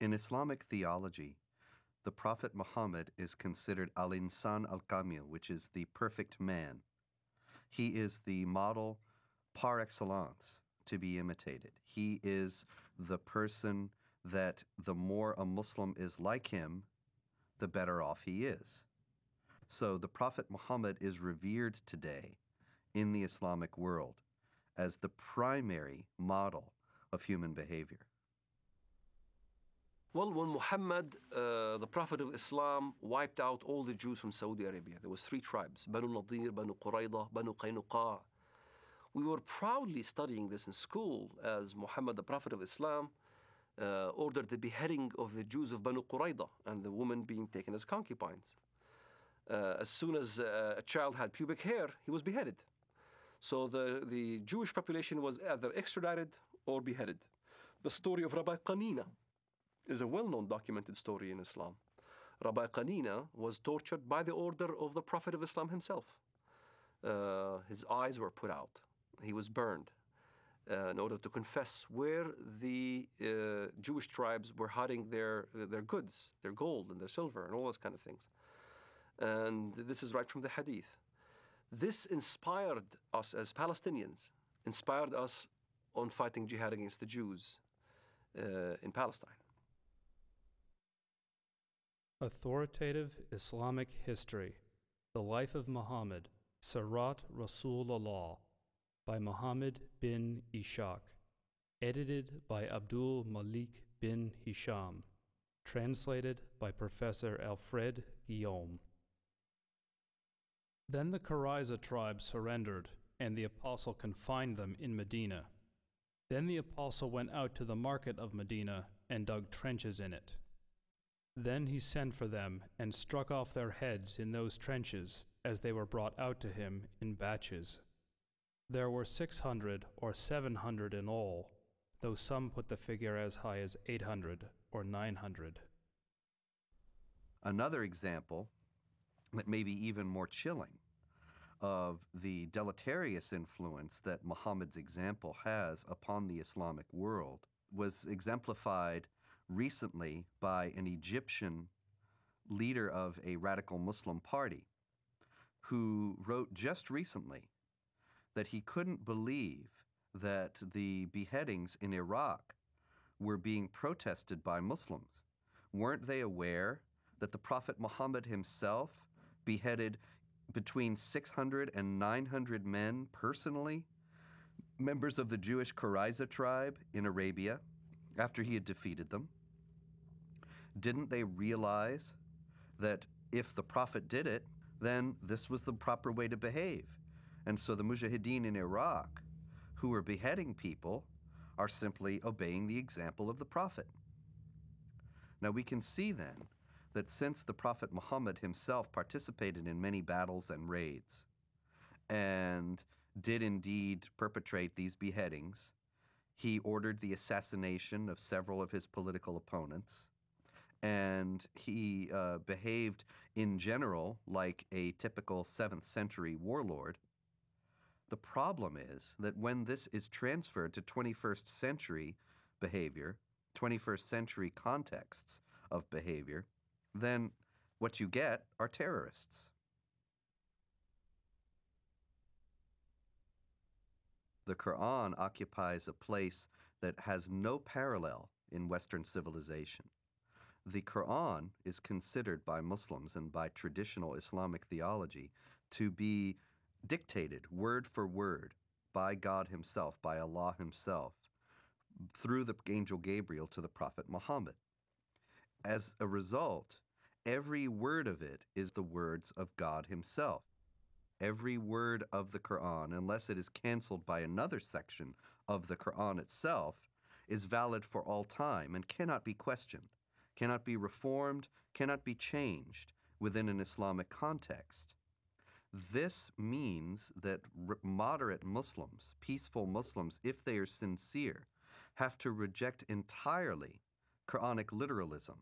In Islamic theology, the Prophet Muhammad is considered al-insan al-kamil, which is the perfect man. He is the model par excellence to be imitated. He is the person that the more a Muslim is like him, the better off he is. So the Prophet Muhammad is revered today in the Islamic world as the primary model of human behavior. Well, when Muhammad, the Prophet of Islam, wiped out all the Jews from Saudi Arabia, there was 3 tribes, Banu Nadir, Banu Qurayda, Banu Qaynuqa. We were proudly studying this in school as Muhammad, the Prophet of Islam, ordered the beheading of the Jews of Banu Qurayda and the women being taken as concubines. As soon as a child had pubic hair, he was beheaded. So the Jewish population was either extradited or beheaded. The story of Rabbi Qanina is a well-known documented story in Islam. Rabbi Qanina was tortured by the order of the Prophet of Islam himself. His eyes were put out. He was burned in order to confess where the Jewish tribes were hiding their goods, their gold and their silver and all those kind of things. And this is right from the Hadith. This inspired us as Palestinians, inspired us on fighting jihad against the Jews in Palestine. Authoritative Islamic History, The Life of Muhammad, Sirat Rasulullah, by Muhammad bin Ishaq, edited by Abdul Malik bin Hisham, translated by Professor Alfred Guillaume. Then the Qurayza tribe surrendered, and the apostle confined them in Medina. Then the apostle went out to the market of Medina and dug trenches in it. Then he sent for them and struck off their heads in those trenches as they were brought out to him in batches. There were 600 or 700 in all, though some put the figure as high as 800 or 900. Another example that may be even more chilling of the deleterious influence that Muhammad's example has upon the Islamic world was exemplified recently by an Egyptian leader of a radical Muslim party who wrote just recently that he couldn't believe that the beheadings in Iraq were being protested by Muslims. Weren't they aware that the Prophet Muhammad himself beheaded between 600 and 900 men personally, members of the Jewish Qurayza tribe in Arabia, after he had defeated them? Didn't they realize that if the Prophet did it, then this was the proper way to behave? And so the mujahideen in Iraq, who are beheading people, are simply obeying the example of the Prophet. Now we can see then that since the Prophet Muhammad himself participated in many battles and raids, and did indeed perpetrate these beheadings, he ordered the assassination of several of his political opponents, and he behaved in general like a typical 7th century warlord. The problem is that when this is transferred to 21st century behavior, 21st century contexts of behavior, then what you get are terrorists. The Quran occupies a place that has no parallel in Western civilization. The Quran is considered by Muslims and by traditional Islamic theology to be dictated word for word by God himself, by Allah himself, through the angel Gabriel to the Prophet Muhammad. As a result, every word of it is the words of God himself. Every word of the Quran, unless it is canceled by another section of the Quran itself, is valid for all time and cannot be questioned, cannot be reformed, cannot be changed within an Islamic context. This means that moderate Muslims, peaceful Muslims, if they are sincere, have to reject entirely Quranic literalism.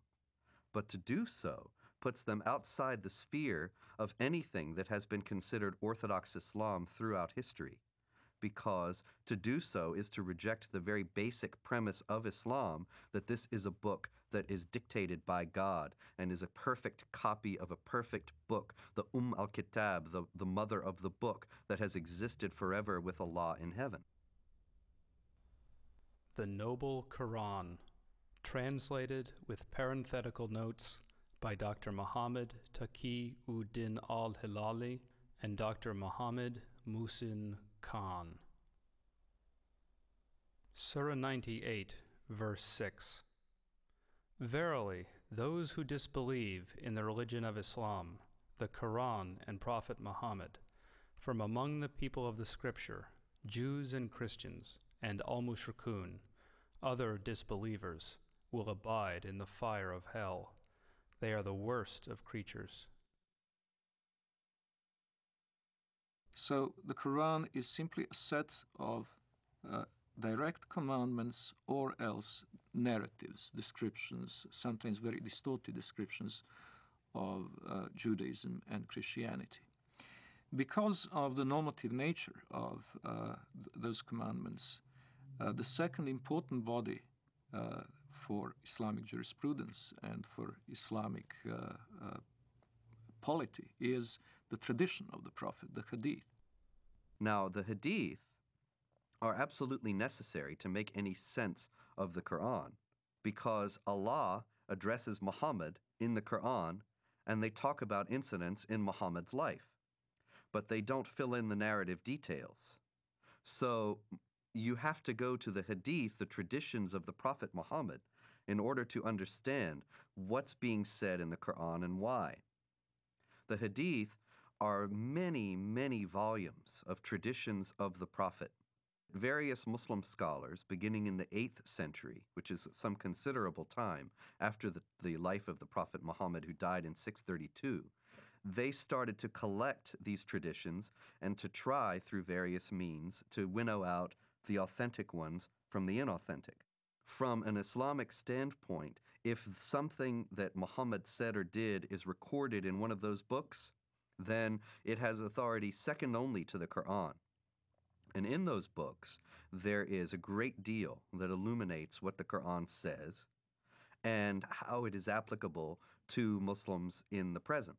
But to do so puts them outside the sphere of anything that has been considered Orthodox Islam throughout history, because to do so is to reject the very basic premise of Islam, that this is a book that is dictated by God and is a perfect copy of a perfect book, the al-Kitab, the mother of the book that has existed forever with Allah in heaven. The Noble Quran, translated with parenthetical notes by Dr. Muhammad Taqi-ud-Din al-Hilali and Dr. Muhammad Muhsin Khan. Surah 98, verse 6. Verily, those who disbelieve in the religion of Islam, the Quran and Prophet Muhammad, from among the people of the Scripture, Jews and Christians, and al-Mushrikun, other disbelievers, will abide in the fire of hell. They are the worst of creatures. So the Quran is simply a set of direct commandments or else narratives, descriptions, sometimes very distorted descriptions of Judaism and Christianity. Because of the normative nature of those commandments, the second important body for Islamic jurisprudence and for Islamic polity is the tradition of the Prophet, the Hadith. Now, the Hadith are absolutely necessary to make any sense of the Quran, because Allah addresses Muhammad in the Quran and they talk about incidents in Muhammad's life, but they don't fill in the narrative details. So you have to go to the Hadith, the traditions of the Prophet Muhammad, in order to understand what's being said in the Quran and why. The Hadith are many, many volumes of traditions of the Prophet. Various Muslim scholars, beginning in the 8th century, which is some considerable time after the life of the Prophet Muhammad, who died in 632, they started to collect these traditions and to try, through various means, to winnow out the authentic ones from the inauthentic. From an Islamic standpoint, if something that Muhammad said or did is recorded in one of those books, then it has authority second only to the Quran. And in those books, there is a great deal that illuminates what the Quran says and how it is applicable to Muslims in the present.